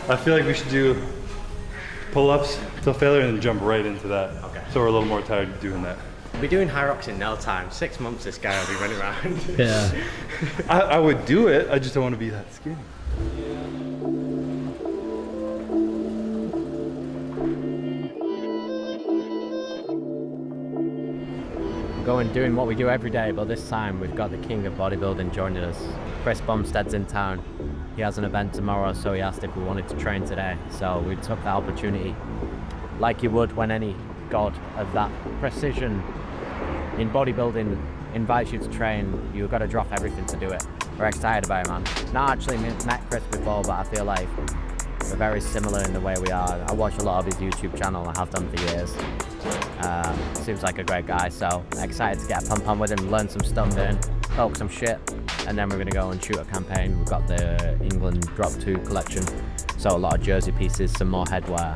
I feel like we should do pull-ups till failure and then jump right into that. Okay. So we're a little more tired of doing that. We'll be doing high rocks in no time. 6 months this guy will be running around. Yeah. I would do it, I just don't want to be that skinny. Doing what we do every day, but this time we've got the king of bodybuilding joining us. Chris Bumstead's in town. He has an event tomorrow, so he asked if we wanted to train today. So we took the opportunity, like you would when any god of that precision in bodybuilding invites you to train. You've got to drop everything to do it. We're excited about it, man. Not actually met Chris before, but I feel like we're very similar in the way we are. I watch a lot of his YouTube channel, I have done for years. Seems like a great guy, so excited to get a pump on with him, learn some stuff in, talk some shit, and then we're gonna go and shoot a campaign. We've got the England Drop 2 collection, so a lot of jersey pieces, some more headwear.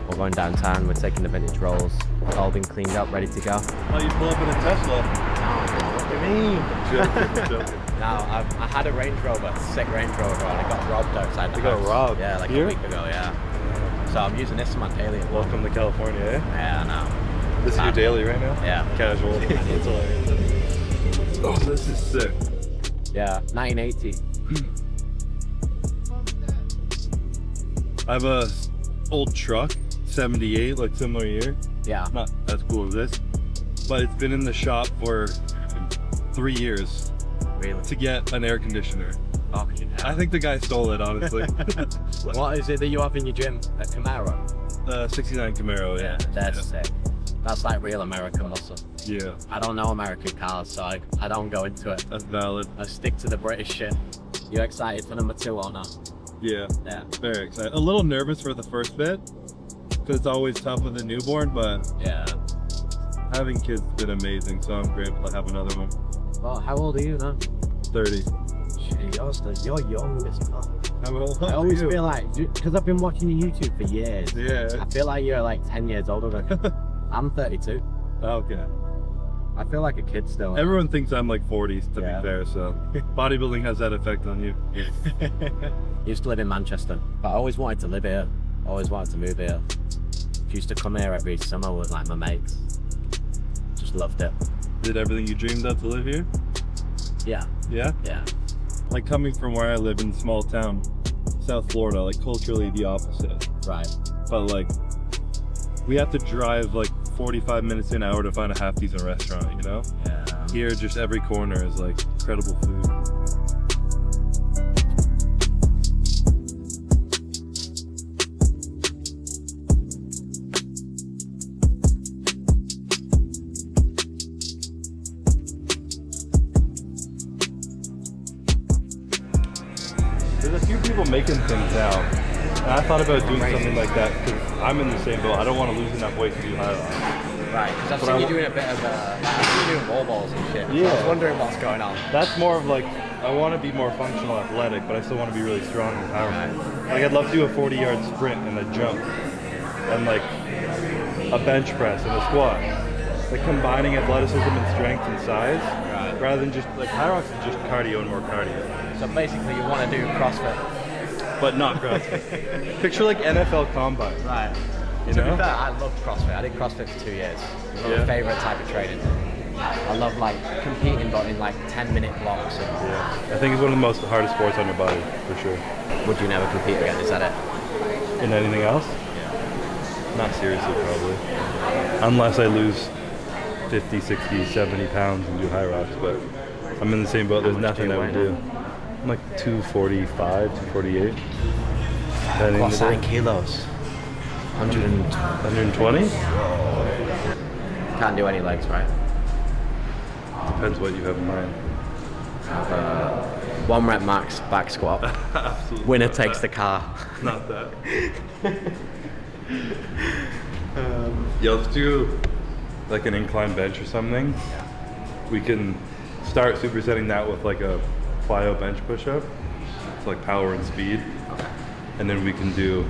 We're going downtown, we're taking the vintage rolls, it's all been cleaned up, ready to go. Oh, you pull up in a Tesla? What do you mean? Joking. No, I had a Range Rover, sick Range Rover, and it got robbed outside the house. Got robbed? Yeah, like Here? a week ago, yeah. So I'm using this as my daily. Welcome to California, eh? Yeah, I know. This is your daily right now? Yeah. Casual. It's hilarious. Oh, this is sick. Yeah, 1980. I have a old truck, 78, like similar year. Yeah. Not as cool as this, but it's been in the shop for 3 years Really? to get an air conditioner. Oh, I think the guy stole it, honestly. What is it that you have in your gym? A Camaro? 69 Camaro, yeah. That's sick. That's like real American muscle. Yeah, I don't know American cars, so I don't go into it. that's valid. I stick to the British shit. You excited for number 2 or not? Yeah, Yeah. very excited. A little nervous for the first bit, because it's always tough with a newborn, but Yeah. having kids has been amazing, so I'm grateful to have another one. Well, how old are you now? 30. Shit, you're young as fuck. How old I are always you? feel like, because I've been watching your YouTube for years. Yeah. I feel like you're like 10 years older than me. I'm 32. Okay. I feel like a kid still. Everyone thinks I'm like 40s, to Yeah. be fair, so bodybuilding has that effect on you. Used to live in Manchester, but I always wanted to live here. Always wanted to move here. Used to come here every summer with like my mates. Just loved it. Did everything you dreamed of to live here? Yeah, Yeah? yeah. Like coming from where I live in small town, South Florida, like culturally the opposite. Right. But like, we have to drive like 45 minutes to an hour to find a half decent restaurant, you know? Yeah. Here, just every corner is like incredible food. There's a few people making things now, and I thought about doing something like that because I'm in the same boat. I don't want to lose enough weight to do high rocks. Right, because I've But seen I you wa- doing a bit of, you're doing wall balls and shit. So I Yeah. was wondering what's going on. That's more of like, I want to be more functional athletic, but I still want to be really strong and powerful. Like I'd love to do a 40-yard sprint and a jump, and like a bench press and a squat. Like combining athleticism and strength and size, rather than just like high rocks is just cardio and more cardio. So basically you want to do CrossFit. But not CrossFit. Picture like NFL Combine. Right. You To know? be fair, I loved CrossFit. I did CrossFit for 2 years. It was Yeah. my favourite type of training. I love like competing, but in like 10-minute blocks. And Yeah. I think it's one of the most hardest sports on your body, for sure. would you never compete again? Is that it? In anything else? Not seriously, probably. Unless I lose 50, 60, 70 pounds and do high rocks, but I'm in the same boat. There's How much nothing do I you would weigh do. I'm like 245, 248. Depending What's on that the in day. kilos? 120? Can't do any legs, right? Depends what you have in mind. 1 rep max back squat. Absolutely. Winner not takes the that. car. Not that. Yeah, let's do like an incline bench or something. We can start supersetting that with like a plyo bench push-up. It's like power and speed. And then we can do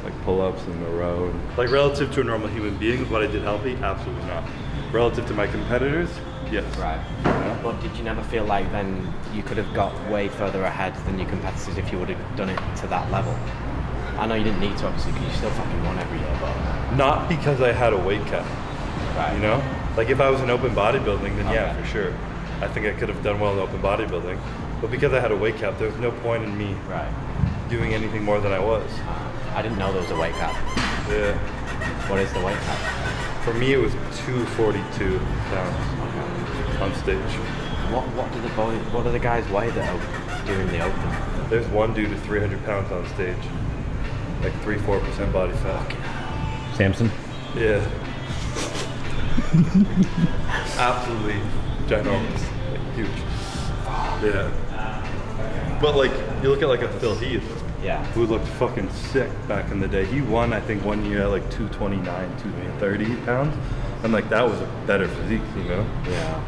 like pull-ups in a row. And, like relative to a normal human being, what I did healthy? Absolutely not. Relative to my competitors, yes. Right. But did you never feel like then you could have got way further ahead than your competitors if you would have done it to that level? I know you didn't need to, obviously, because you still fucking won every year, but... Not because I had a weight cap, Right. you know? Like if I was in open bodybuilding, then yeah, Okay. for sure. I think I could have done well in open bodybuilding. But because I had a weight cap, there was no point in me Right. doing anything more than I was. I didn't know there was a weight cap. Yeah. What is the weight cap? For me, it was 242 pounds on stage. What do the guys weigh that are doing the open? There's one dude with 300 pounds on stage. Like 3-4% body fat. Samson? Yeah. Absolutely ginormous. Like huge. Yeah. But like, you look at like a Phil Heath, Yeah. who looked fucking sick back in the day. He won, I think, one year at like 229, 230 pounds. And like, that was a better physique, you know? Yeah.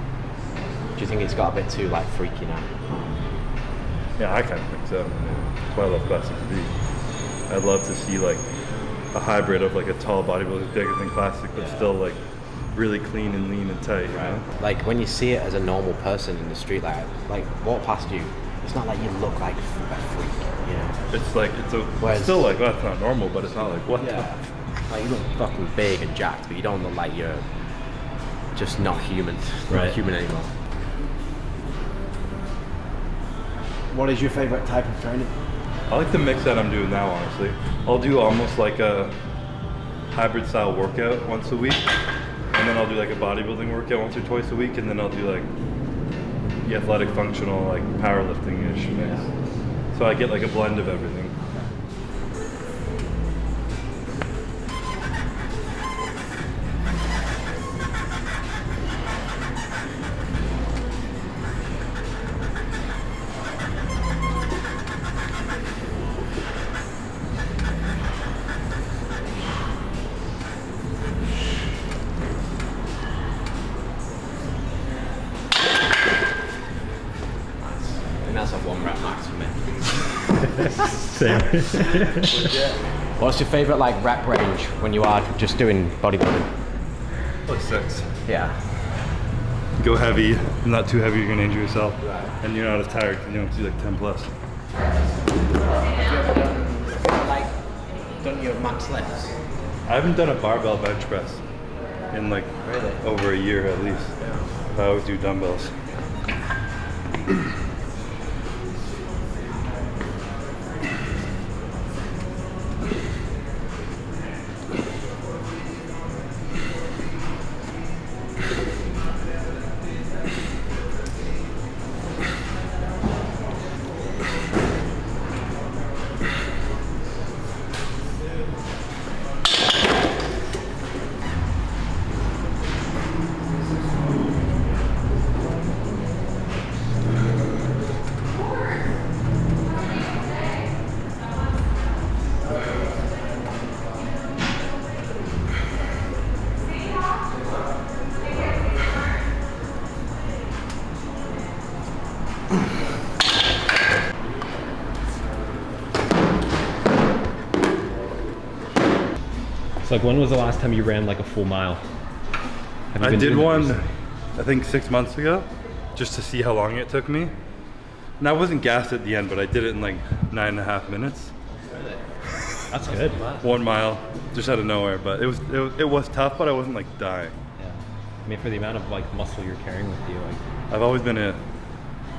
Do you think it's got a bit too like freaky now? Yeah, I kind of think so. That's why I love classic physique. I'd love to see like a hybrid of like a tall bodybuilder bigger than classic, but Yeah. still like really clean and lean and tight, you know? Like when you see it as a normal person in the street, like walk past you, it's not like you look like a freak, you know? It's like, it's Whereas- still like, well, that's not normal, but it's not like, what Like you look fucking big and jacked, but you don't look like you're just not human, Right. not human anymore. What is your favorite type of training? I like the mix that I'm doing now, honestly. I'll do almost like a hybrid style workout once a week, and then I'll do like a bodybuilding workout once or twice a week, and then I'll do like the athletic functional, like powerlifting-ish mix. So I get like a blend of everything. I think that's a 1 rep max for me. Same. What's your favorite like rep range when you are just doing bodybuilding? Like 6. Yeah. Go heavy, not too heavy, you're gonna injure yourself. Right. And you're not as tired because you don't do like 10 plus. Have you ever done your max lifts? I haven't done a barbell bench press in like Really? over a year at least. I always do dumbbells. So like, when was the last time you ran like a full mile? Have you I been did doing that one, recently? I think 6 months ago, just to see how long it took me. And I wasn't gassed at the end, but I did it in like 9.5 minutes. That's good. 1 mile, just out of nowhere. But it was tough, but I wasn't like dying. Yeah. I mean, for the amount of like muscle you're carrying with you, like, I've always been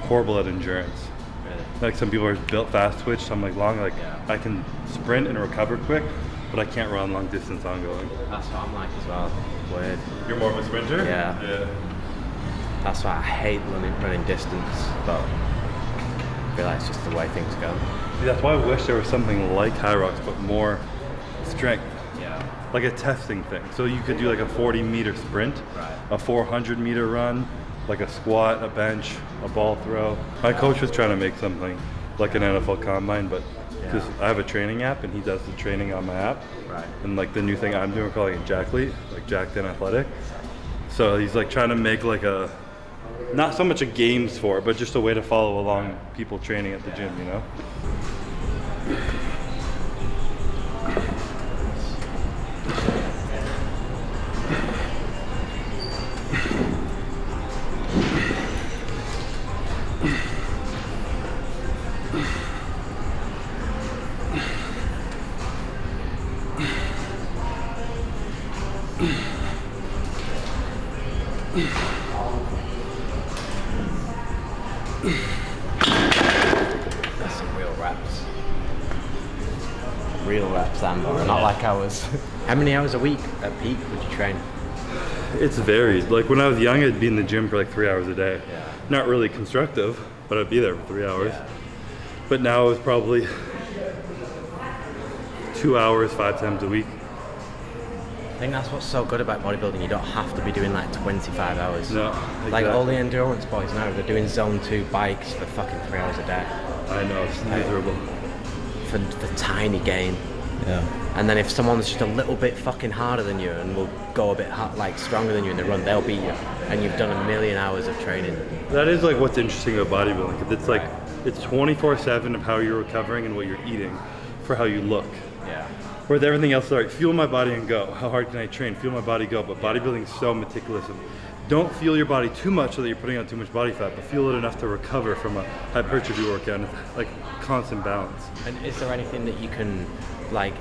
horrible at endurance. really. Like some people are built fast twitch, so I'm like long, like Yeah. I can sprint and recover quick, but I can't run long distance ongoing. That's what I'm like as well. Weird. You're more of a sprinter? Yeah. Yeah. That's why I hate running distance, but I feel like it's just the way things go. See, that's why I wish there was something like High Rocks, but more strength. Yeah. Like a testing thing. So you could do like a 40-meter sprint, Right. a 400-meter run, like a squat, a bench, a ball throw. My coach was trying to make something like an NFL combine, but because I have a training app and he does the training on my app. Right. And like the new thing I'm doing, we're calling it Jacklete, like Jacked in Athletic. So he's like trying to make like a, not so much a games for it, but just a way to follow along people training at the gym, you know? That's some real reps. Real reps, Amber. Not like hours. How many hours a week at peak would you train? It's varied. Like when I was young, I'd be in the gym for like 3 hours a day. Yeah. Not really constructive, but I'd be there for 3 hours. Yeah. But now it's probably 2 hours, 5 times a week. I think that's what's so good about bodybuilding. You don't have to be doing like 25 hours. No, Like exactly. all the endurance boys now, they're doing zone 2 bikes for fucking 3 hours a day. I know, it's miserable. For tiny gain. Yeah. And then if someone's just a little bit fucking harder than you and will go a bit like stronger than you in the run, they'll beat you. And you've done a million hours of training. That is like what's interesting about bodybuilding, because it's like, it's 24/7 of how you're recovering and what you're eating for how you look. Yeah. Whereas everything else is like, fuel my body and go. How hard can I train? Fuel my body, go. But bodybuilding is so meticulous. And don't fuel your body too much so that you're putting on too much body fat, but fuel it enough to recover from a hypertrophy workout. And it's like constant balance. And is there anything that you can like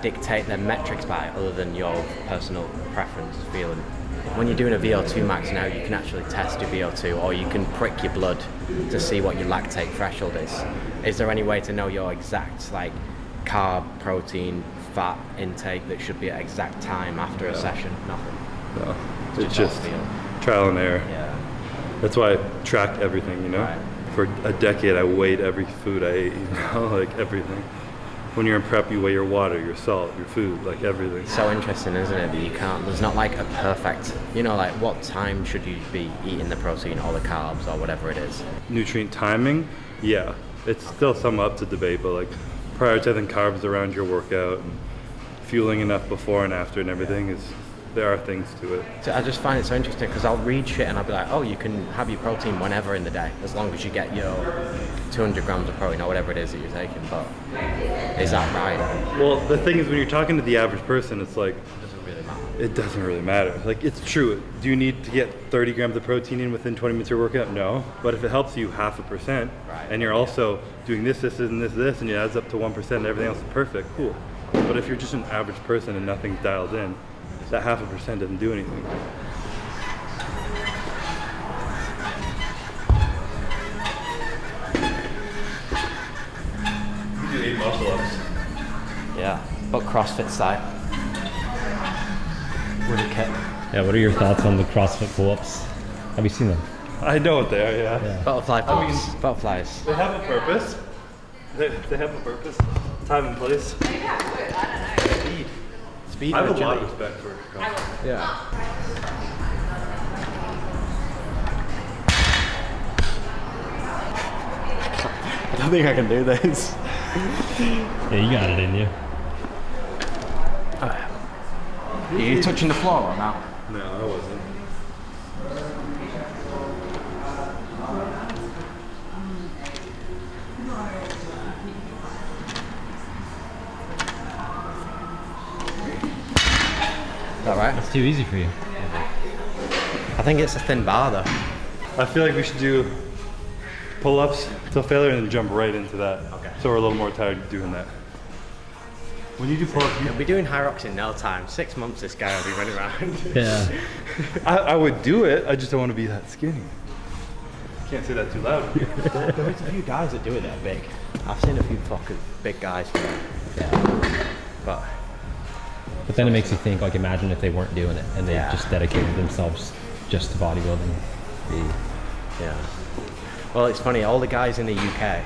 dictate their metrics by other than your personal preference, feeling? When you're doing a VO2 max now, you can actually test your VO2, or you can prick your blood to see what your lactate threshold is. Is there any way to know your exact like carb, protein, fat intake that should be at exact time after a session? Nothing. No, it's just all feel. trial and error. Yeah. That's why I tracked everything, you know? Right. For a decade, I weighed every food I ate, you know? Like everything. When you're in prep, you weigh your water, your salt, your food, like everything. So interesting, isn't it, that you can't, there's not like a perfect, you know, like what time should you be eating the protein or the carbs or whatever it is? Nutrient timing, yeah. It's still somewhat up to debate, but like prioritizing carbs around your workout and fueling enough before and after and everything is, there are things to it. So I just find it so interesting because I'll read shit and I'll be like, oh, you can have your protein whenever in the day as long as you get your 200 grams of protein or whatever it is that you're taking. But is that right? Well, the thing is, when you're talking to the average person, it's like, It doesn't really matter. it doesn't really matter. Like, it's true. Do you need to get 30 grams of protein in within 20 minutes of your workout? No. But if it helps you 0.5%, Right. and you're also doing this, and it adds up to 1%, and everything else is perfect, cool. But if you're just an average person and nothing's dialed in, that 0.5% doesn't do anything. You do 8 muscle-ups. Yeah, but CrossFit side. Really kit. Yeah, what are your thoughts on the CrossFit pull-ups? Have you seen them? I know what they are, yeah. Butterfly pull-ups. Butterflies. They have a purpose. They have a purpose. Time and place. Speed I have and a lot of agility. respect for CrossFit. Yeah. I don't think I can do this. Yeah, you got it in you. Are you touching the floor or not? No, I wasn't. Is that right? It's too easy for you. I think it's a thin bar though. I feel like we should do pull-ups till failure and then jump right into that. Okay. So we're a little more tired doing that. When you do pull-ups, He'll be doing high rocks in no time. 6 months this guy will be running around. Yeah. I would do it. I just don't want to be that skinny. Can't say that too loud. There's a few guys that do it that big. I've seen a few fucking big guys do it. Yeah. But then it makes you think, like, imagine if they weren't doing it and they Yeah. just dedicated themselves just to bodybuilding. Yeah. Well, it's funny, all the guys in the UK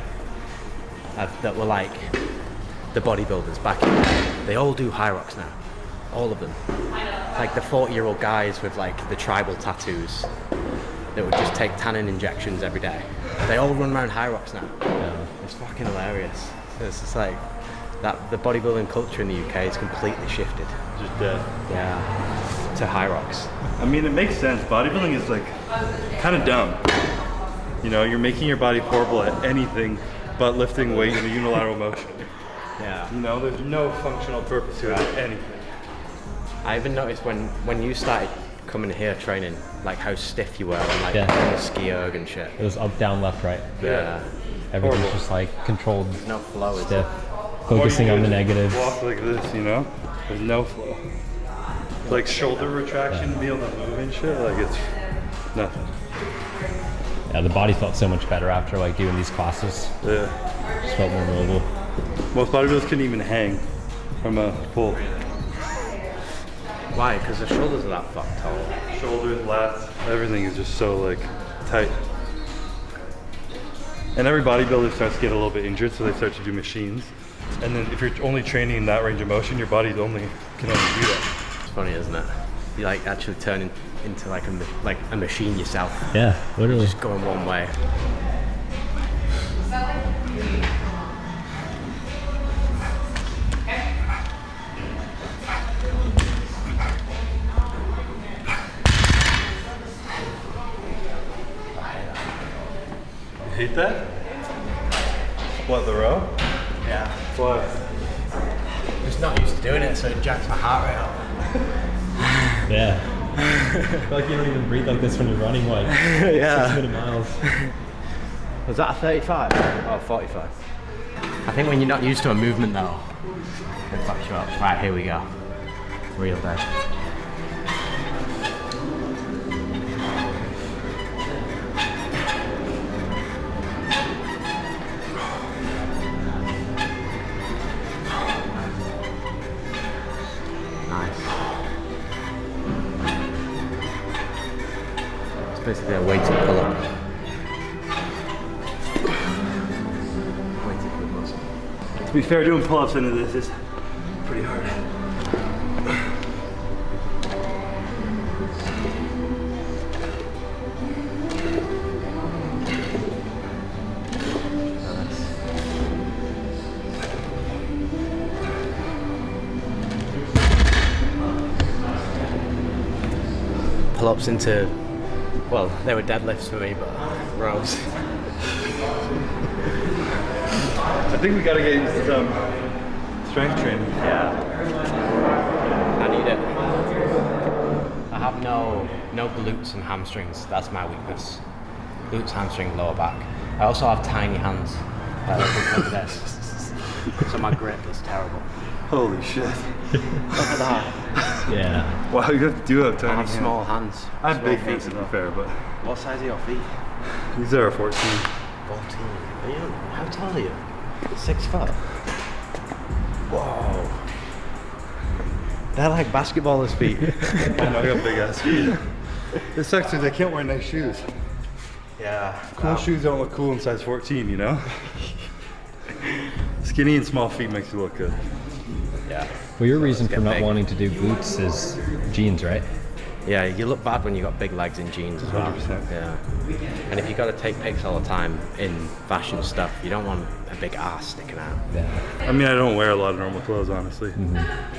that were like the bodybuilders back in the day, they all do high rocks now. All of them. Like the 40-year-old guys with like the tribal tattoos that would just take tannin injections every day. They all run around high rocks now. Yeah. It's fucking hilarious. It's just like that the bodybuilding culture in the UK is completely shifted. Just dead. Yeah. To high rocks. I mean, it makes sense. Bodybuilding is like kind of dumb. You know, you're making your body horrible at anything but lifting weight in a unilateral motion. Yeah. You know, there's no functional purpose to it at anything. I even noticed when you started coming here training, like how stiff you were and like Yeah. doing the ski erg and shit. It was up, down, left, right. Yeah. Everything's Horrible. just like controlled, No flow, is stiff, it? focusing Or you on the could negatives. Walk like this, you know? There's no flow. like shoulder retraction, be able to move and shit, like it's nothing. Yeah, the body felt so much better after like doing these classes. Yeah. Just felt more mobile. Most bodybuilders couldn't even hang from a pull. Why? Because the shoulders are that fucked tall. Shoulders, lats, everything is just so like tight. And every bodybuilder starts to get a little bit injured, so they start to do machines. And then if you're only training in that range of motion, your body can only do that. It's funny, isn't it? You like actually turn into like a machine yourself. Yeah, literally. Just going one way. You hate that? What, the row? Yeah. Why? Just not used to doing it, so it jacks my heart rate up. Yeah. I feel like you don't even breathe like this when you're running like 6 miles. Was that a 35? Oh, 45. I think when you're not used to a movement though, it fucks you up. Right, here we go. Real bad. Basically a weighted pull-up. Weighted pull muscle. To be fair, doing pull-ups into this is pretty hard. Pull-ups into, well, they were deadlifts for me, but rows. I think we gotta get into some strength training. Yeah. I need it. I have no glutes and hamstrings. That's my weakness. Glutes, hamstring, lower back. I also have tiny hands. Like this. So my grip is terrible. Holy shit. Look at that. Yeah. Wow, you do have tiny I have hands. small hands. I have Small big feet hands to as be well. fair, but What size are your feet? these are 14. 14. Are you, how tall are you? 6 foot. Whoa. They're like basketballers' feet. I know, I got big ass feet. This sucks because I can't wear nice shoes. Yeah. Cool shoes don't look cool in size 14, you know? Skinny and small feet makes you look good. Yeah. Well, your reason for Get not big. wanting to do glutes is jeans, right? Yeah, you look bad when you got big legs in jeans as well. 100%. Yeah. And if you got to take pics all the time in fashion stuff, you don't want a big ass sticking out. Yeah. I mean, I don't wear a lot of normal clothes, honestly.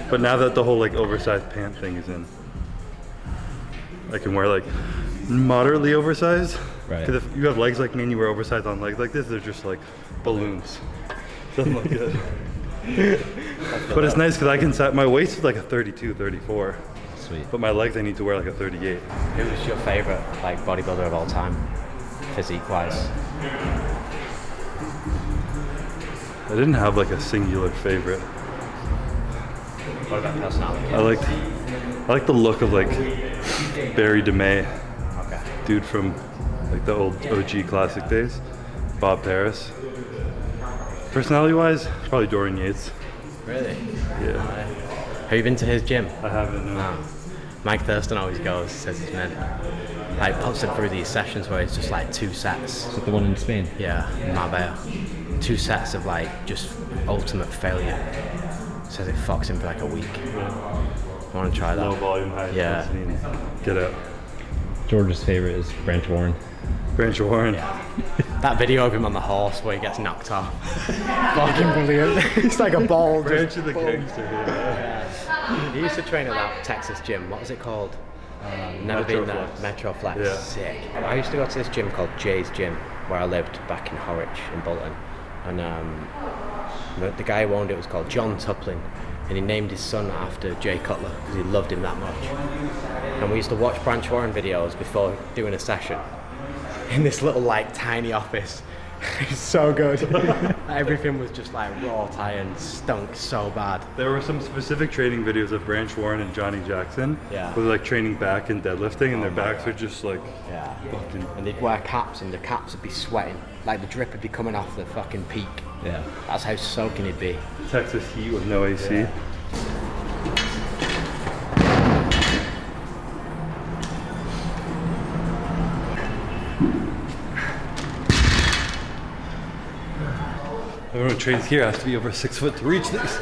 But now that the whole like oversized pant thing is in, I can wear like moderately oversized. Right. Because if you have legs like me and you wear oversized on legs like this, they're just like balloons. Doesn't look good. But it's nice because I can set, my waist is like a 32, 34. Sweet. But my legs I need to wear like a 38. Who's your favorite like bodybuilder of all time, physique-wise? I didn't have like a singular favorite. What about personality? I like the look of like Barry DeMay, Okay. dude from like the old OG classic days. Bob Paris. Personality-wise, probably Dorian Yates. Really? Yeah, Have you been to his gym? I haven't. No. No. Mike Thurston always goes, says he's meant. Like puts him through these sessions where it's just like 2 sets. Is it the one in Spain? Yeah, in Marbella. 2 sets of like just ultimate failure. Says it fucks him for like a week. I want to try that. Low volume, high Yeah. intensity. Get out. George's favorite is Branch Warren. Branch Warren. That video of him on the horse where he gets knocked off. Fucking brilliant. He's like a ball. Branch of the gangster. Yeah. He used to train at that Texas gym. What was it called? Never been there. Metroflex. Metroflex. Yeah. Sick. I used to go to this gym called Jay's Gym where I lived back in Horwich in Bolton. And the guy who owned it was called John Tuplin. And he named his son after Jay Cutler because he loved him that much. And we used to watch Branch Warren videos before doing a session in this little like tiny office. It's so good. Everything was just like raw iron, stunk so bad. There were some specific training videos of Branch Warren and Johnny Jackson. Yeah. Where they're like training back and deadlifting, and their backs are just like. Yeah. Fucking. And they'd wear caps, and the caps would be sweating. Like the drip would be coming off the fucking peak. Yeah. That's how soaking it'd be. Texas heat with no AC. Yeah. Everyone who trains here has to be over 6 foot to reach this.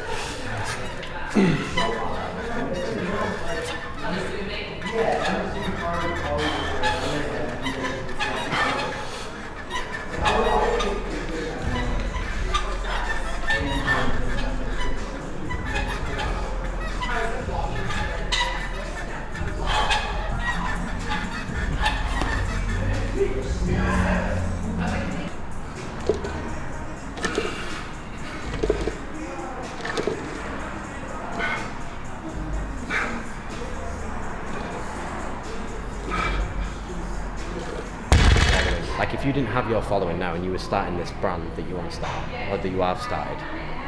Like if you didn't have your following now and you were starting this brand that you want to start, or that you have started,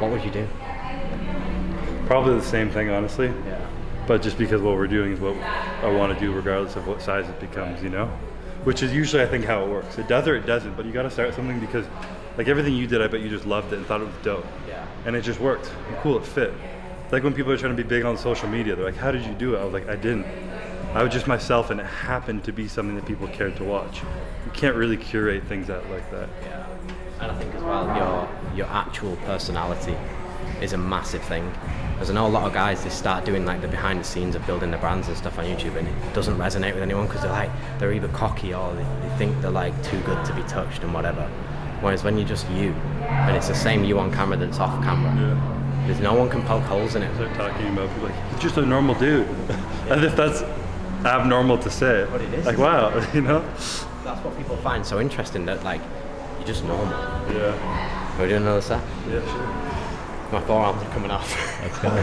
what would you do? Probably the same thing, honestly. Yeah. But just because what we're doing is what I want to do regardless of what size it becomes, you know? Which is usually, I think, how it works. It does or it doesn't, but you got to start something because, like everything you did, I bet you just loved it and thought it was dope. Yeah. And it just worked. And cool, it fit. Like when people are trying to be big on social media, they're like, how did you do it? I was like, I didn't. I was just myself, and it happened to be something that people cared to watch. You can't really curate things out like that. Yeah. And I think as well, your actual personality is a massive thing. Because I know a lot of guys, they start doing like the behind the scenes of building their brands and stuff on YouTube, and it doesn't resonate with anyone because they're either cocky or they think they're like too good to be touched and whatever. Whereas when you're just you, and it's the same you on camera that's off camera, there's no one can poke holes in it. They're talking about people like, he's just a normal dude. As if that's abnormal to say. But it is. Like, wow, you know? That's what people find so interesting, that like, you're just normal. Yeah. Are we doing another set? Yeah, sure. My forearms are coming off. Let's go. My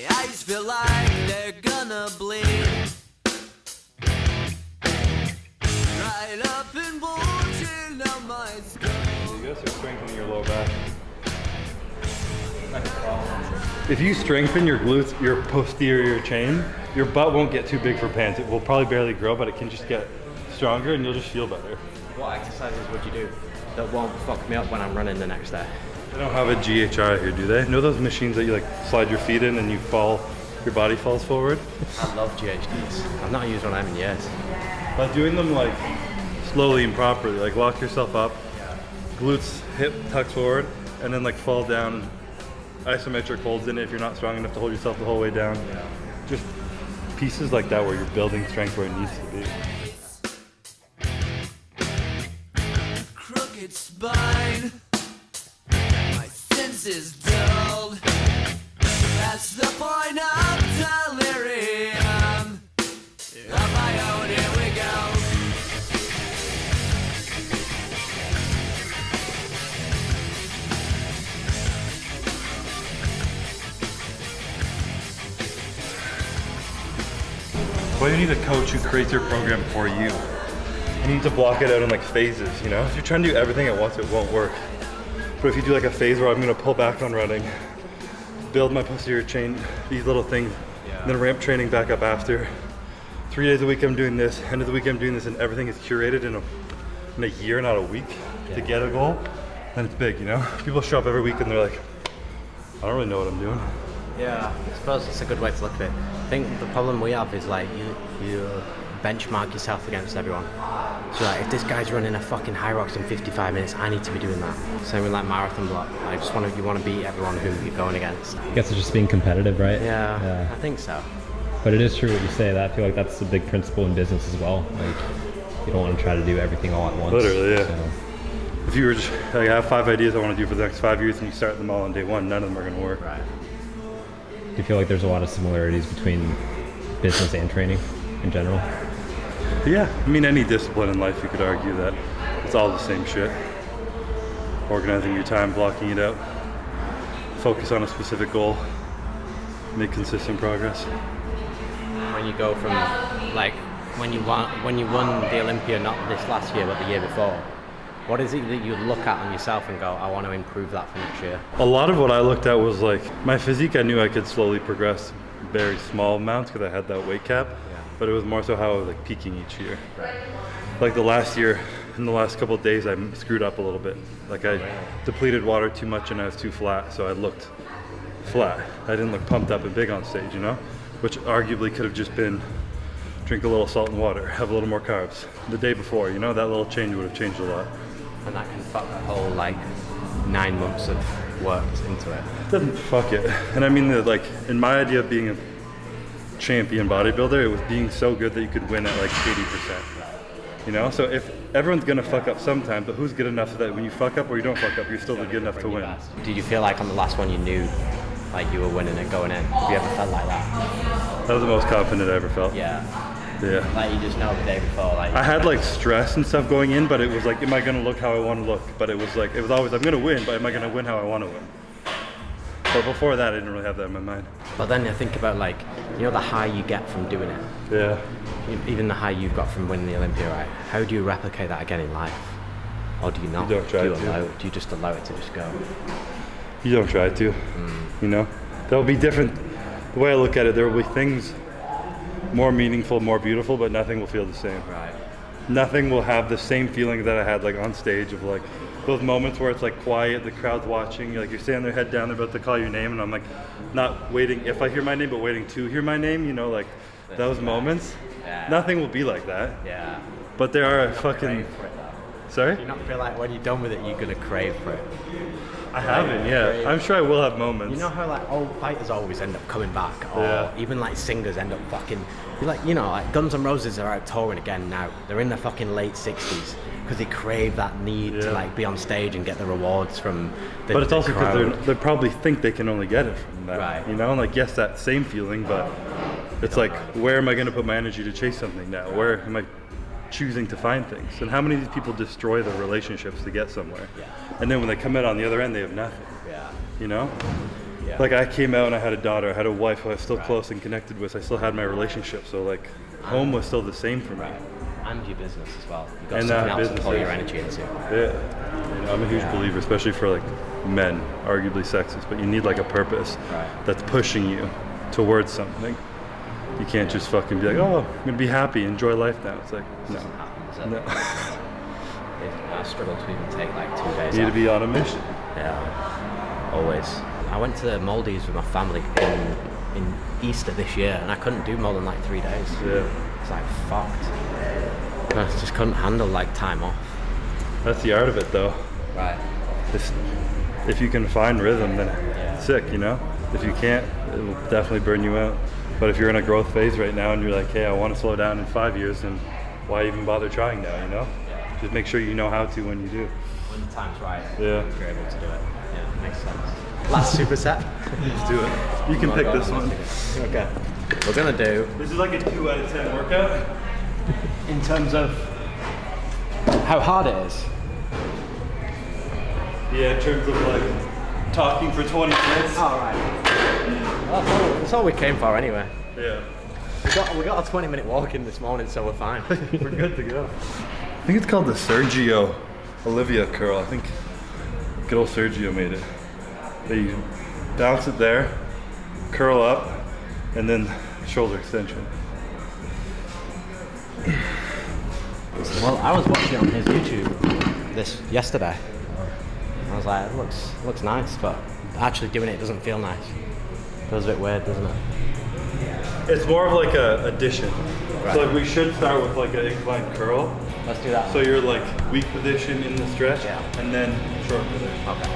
eyes feel like they're gonna bleed. Right up and bulging on my skull. You guys are strengthening your lower back. If you strengthen your glutes, your posterior chain, your butt won't get too big for pants. It will probably barely grow, but it can just get stronger and you'll just feel better. What exercises would you do that won't fuck me up when I'm running the next day? They don't have a GHR here, do they? Know those machines that you like slide your feet in and you fall, your body falls forward? I love GHDs. I've not used one of them in years. But doing them like slowly and properly, like walk yourself up, glutes, hip tucks forward, and then like fall down. Isometric holds in it if you're not strong enough to hold yourself the whole way down. Yeah. Just pieces like that where you're building strength where it needs to be. Crooked spine, my senses dulled. That's the point of delirium. On my own, here we go. Well, you need a coach who creates your program for you. You need to block it out in like phases, you know? If you're trying to do everything at once, it won't work. But if you do like a phase where I'm gonna pull back on running, build my posterior chain, these little things, and then ramp training back up after. 3 days a week I'm doing this, end of the week I'm doing this, and everything is curated in a year, not a week, to get a goal, then it's big, you know? People show up every week and they're like, I don't really know what I'm doing. Yeah, I suppose it's a good way to look at it. I think the problem we have is like you benchmark yourself against everyone. So like if this guy's running a fucking high rocks in 55 minutes, I need to be doing that. Same with like marathon block. I just you want to beat everyone who you're going against. I guess it's just being competitive, right? Yeah, I think so. But it is true what you say. That I feel like that's a big principle in business as well. Like you don't want to try to do everything all at once. Literally, yeah. So. If you were just, like, I have 5 ideas I want to do for the next 5 years and you start them all on day one, none of them are going to work. Right. Do you feel like there's a lot of similarities between business and training in general? Yeah, I mean, any discipline in life, you could argue that it's all the same shit. organizing your time, blocking it out, focus on a specific goal, make consistent progress. When you go from like when you won the Olympia, not this last year but the year before, what is it that you look at on yourself and go, I want to improve that for next year? A lot of what I looked at was like my physique. I knew I could slowly progress very small amounts because I had that weight cap, but it was more so how I was like peaking each year. Right. Like the last year, in the last couple of days, I screwed up a little bit. Like I depleted water too much and I was too flat, so I looked flat. I didn't look pumped up and big on stage, you know? Which arguably could have just been drink a little salt and water, have a little more carbs. The day before, you know, that little change would have changed a lot. And that can fuck the whole like 9 months of work into it. It doesn't fuck it. And I mean, like, in my idea of being a champion bodybuilder, it was being so good that you could win at like 80%. You know, so if everyone's gonna fuck up sometime, but who's good enough so that when you fuck up or you don't fuck up, you're still good enough to win? Did you feel like on the last one you knew like you were winning it going in? Have you ever felt like that? That was the most confident I ever felt. Yeah. Yeah. Like you just know the day before, like I had like stress and stuff going in, but it was like, am I gonna look how I want to look? But it was like, it was always, I'm gonna win, but am I gonna win how I want to win? But before that, I didn't really have that in my mind. But then I think about like, you know, the high you get from doing it. Yeah. Even the high you've got from winning the Olympia, right? How do you replicate that again in life? Or do you not? You don't try to. Do you just allow it to just go? You don't try to. You know, there'll be different. The way I look at it, there will be things more meaningful, more beautiful, but nothing will feel the same. Right. Nothing will have the same feeling that I had like on stage of like those moments where it's like quiet, the crowd's watching, like you're standing there head down, they're about to call your name, and I'm like not waiting if I hear my name, but waiting to hear my name, you know, like those moments. Yeah. Nothing will be like that. Yeah. But there are fucking. Sorry? Do you not feel like when you're done with it, you're gonna crave for it? I haven't, yeah. I'm sure I will have moments. You know how like old fighters always end up coming back, or even like singers end up fucking. You're like, you know, like Guns N' Roses are out touring again now. They're in their fucking late 60s because they crave that need to like be on stage and get the rewards from the. But it's also crowd. because they probably think they can only get it from that. Right. You know, like yes, that same feeling, but it's like, where am I going to put my energy to chase something now? Where am I choosing to find things? And how many of these people destroy their relationships to get somewhere? Yeah. And then when they come out on the other end, they have nothing. Yeah. You know? Yeah. Like I came out and I had a daughter, I had a wife who I was still close and connected with. I still had my relationship, so like home was still the same for me. Right. And your business as well. You've got And something that else to pour business, your energy into. Yeah. You know, I'm a huge believer, especially for like men, arguably sexist, but you need like a purpose that's pushing you towards something. You can't just fucking be like, oh, I'm gonna be happy, enjoy life now. It's like, no. No. I struggle to even take like 2 days You need off. to be on a mission. Yeah, always. I went to the Maldives with my family in Easter this year, and I couldn't do more than like 3 days. Yeah. It's like fucked. I just couldn't handle like time off. That's the art of it though. Right. If you can find rhythm, then sick, you know? If you can't, it will definitely burn you out. But if you're in a growth phase right now and you're like, hey, I want to slow down in 5 years, then why even bother trying now, you know? Yeah. Just make sure you know how to when you do. When the time's right, Yeah. you're able to do it. Yeah, makes sense. Last superset. Just do it. You can pick this one. Okay. We're gonna do. This is like a 2 out of 10 workout. In terms of how hard it is. Yeah, in terms of like talking for 20 minutes. All right. That's all we came for anyway. Yeah. We got a 20-minute walk in this morning, so we're fine. We're good to go. I think it's called the Sergio Olivia curl. I think good old Sergio made it. They bounce it there, curl up, and then shoulder extension. Well, I was watching it on his YouTube yesterday. I was like, it looks nice, but actually doing it doesn't feel nice. Feels a bit weird, doesn't it? It's more of like a addition. Right. So like we should start with like an incline curl. Let's do that. So you're like weak position in the stretch, Yeah. and then short position. Okay.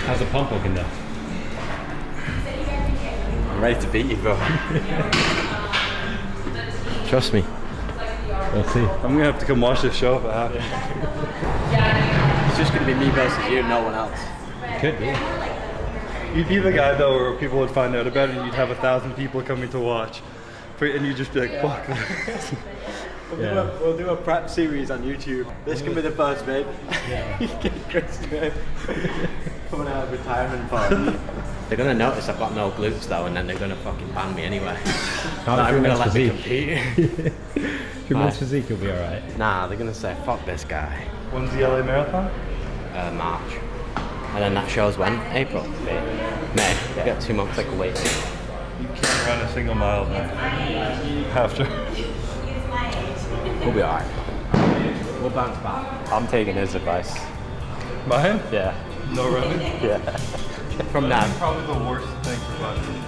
How's the pump looking though? I'm ready to beat you, bro. Trust me. We'll see. I'm gonna have to come watch this show if it happens. It's just gonna be me versus you, no one else. Could be. You'd be the guy though where people would find out about it and you'd have 1,000 people coming to watch. And you'd just be like, fuck this. We'll do a prep series on YouTube. This can be the first vid. Yeah. Get Chris coming out of retirement fund. They're gonna notice I've got no glutes though, and then they're gonna fucking ban me anyway. Not I'm if gonna your let me physique. compete. If your men's physique will be alright. Nah, they're gonna say fuck this guy. When's the LA Marathon? March, and then that show's when? April. May. We got 2 months like a wait. You can't run a single mile now. After. We'll be alright. We'll bounce back. I'm taking his advice. Mine? Yeah. No running? Yeah. From now. That's probably the worst thing for bodybuilding.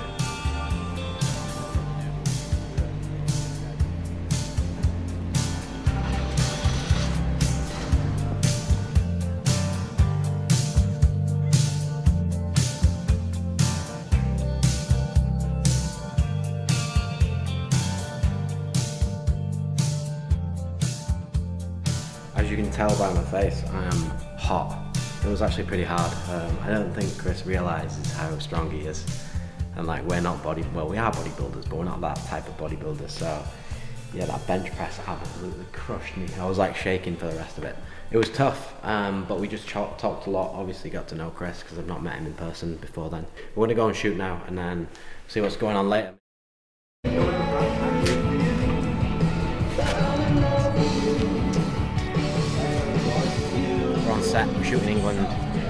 As you can tell by my face, I am hot. It was actually pretty hard. I don't think Chris realizes how strong he is. And like, we're not we are bodybuilders, but we're not that type of bodybuilders. So yeah, that bench press absolutely crushed me. I was like shaking for the rest of it. It was tough, but we just talked a lot. Obviously got to know Chris because I've not met him in person before then. We're gonna go and shoot now and then see what's going on later. We're on set, we're shooting England,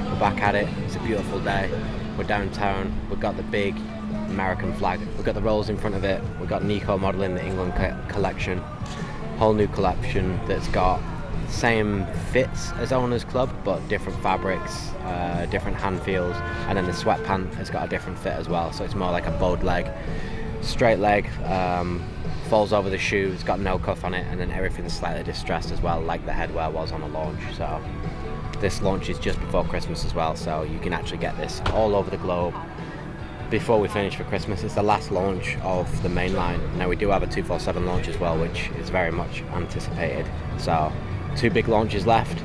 we're back at it, it's a beautiful day, we're downtown, we've got the big American flag, we've got the rolls in front of it, we've got Nico modelling the England collection, whole new collection that's got same fits as Owners Club but different fabrics, different hand feels, and then the sweatpant has got a different fit as well, so it's more like a bowed leg, straight leg, falls over the shoe, it's got no cuff on it, and then everything's slightly distressed as well, like the headwear was on a launch. So this launch is just before Christmas as well, so you can actually get this all over the globe before we finish for Christmas. It's the last launch of the main line. Now we do have a 247 launch as well, which is very much anticipated. So 2 big launches left,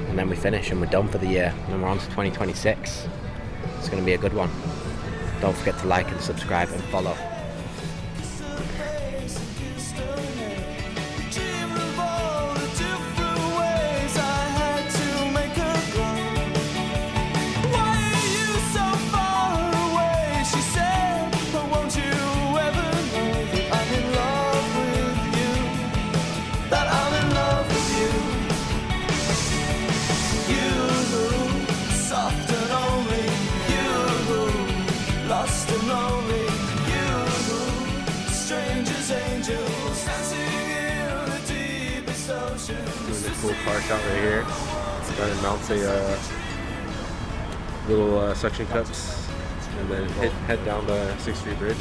and then we finish and we're done for the year, and then we're on to 2026. It's going to be a good one. Don't forget to like and subscribe and follow. Doing a cool car shot right here. Running mounts a little suction cups, and then head down the 6th Street Bridge.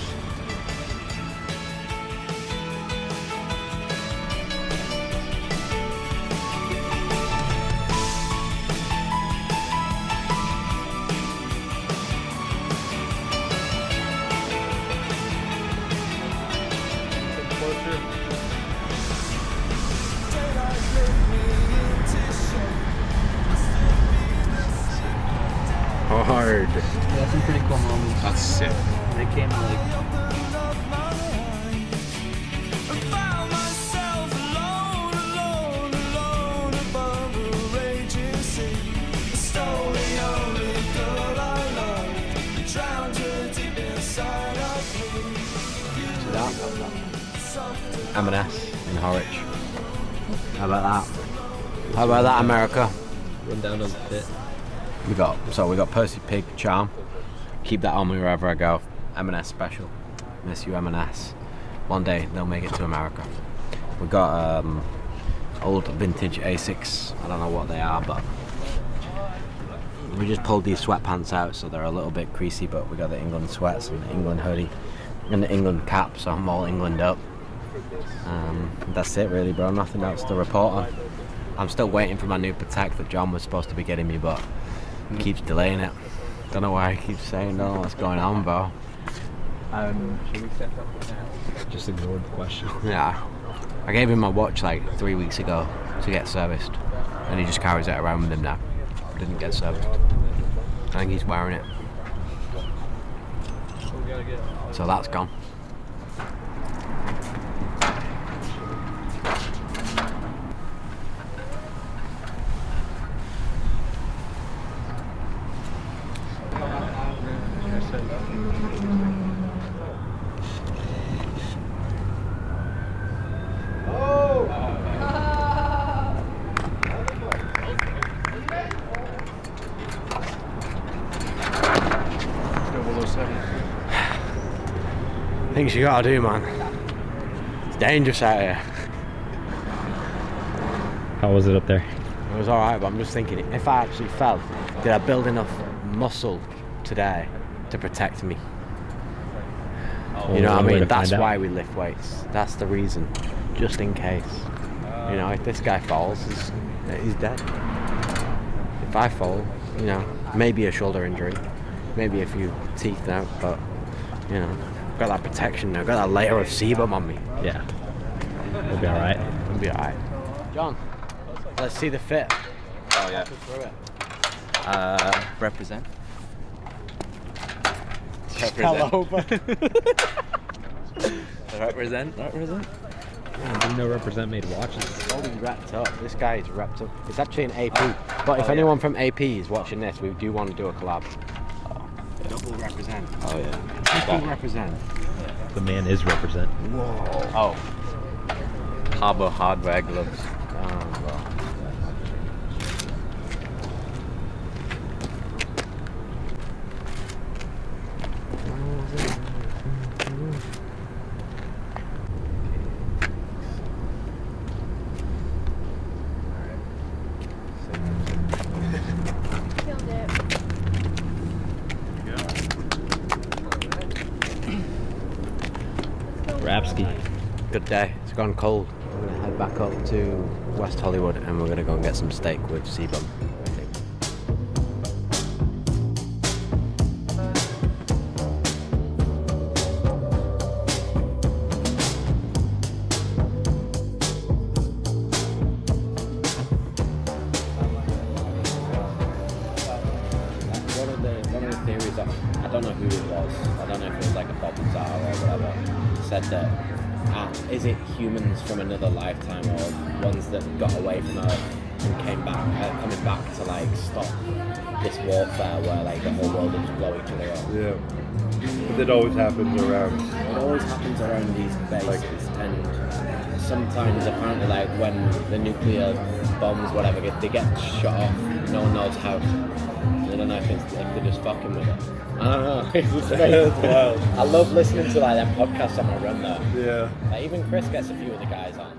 Hard. Yeah, some pretty cool moments. That's sick. They came like M&S in Horwich. How about that? How about that, America? run down a bit. We got Percy Pig charm. Keep that on me wherever I go. M&S special. Miss you, M&S. One day they'll make it to America. We got old vintage Asics. I don't know what they are, but we just pulled these sweatpants out, so they're a little bit creasy. But we got the England sweats and the England hoodie and the England cap, so I'm all England up. That's it, really, bro. Nothing else to report on. I'm still waiting for my new Patek that John was supposed to be getting me, but Keeps delaying it. Don't know why he keeps saying, don't know what's going on, bro. Should we set up now? Just ignored the question. Yeah. I gave him my watch like 3 weeks ago to get serviced, and he just carries it around with him now. Didn't get serviced. I think he's wearing it. So that's gone. Things you gotta do, man. It's dangerous out here. How was it up there? It was alright, but I'm just thinking, if I actually fell, did I build enough muscle today to protect me? You know what I mean? That's why we lift weights. That's the reason. Just in case. You know, if this guy falls, he's dead. If I fall, you know, maybe a shoulder injury, maybe a few teeth out, but, you know, I've got that protection now, I've got that layer of sebum on me. Yeah. We'll be alright. We'll be alright. John, let's see the fit. Oh yeah. Represent. Represent. I didn't know Represent made watches. Totally wrapped up. This guy is wrapped up. It's actually an AP. But if anyone from AP is watching this, we do want to do a collab. Double Represent. Oh yeah. Double Represent. The man is Represent. Whoa. Oh. Harbour hardware gloves. Oh, bro. Rapsky. Good day. It's gone cold. We're gonna head back up to West Hollywood and we're gonna go and get some steak with sebum, I think. One of the theories I don't know who it was. I don't know if it was like a Bob Lazar or whatever. Said that is it humans from another lifetime or ones that got away from Earth and came back, coming back to like stop this warfare where like the whole world will just blow each other up. Yeah. But it always happens around. It always happens around these bases, and sometimes apparently like when the nuclear bombs, whatever, they get shot off, no one knows how. I don't know if they're just fucking with it. I don't know. It's just it's wild. I love listening to like them podcasts on my run though. Yeah. Like, even Chris gets a few of the guys on.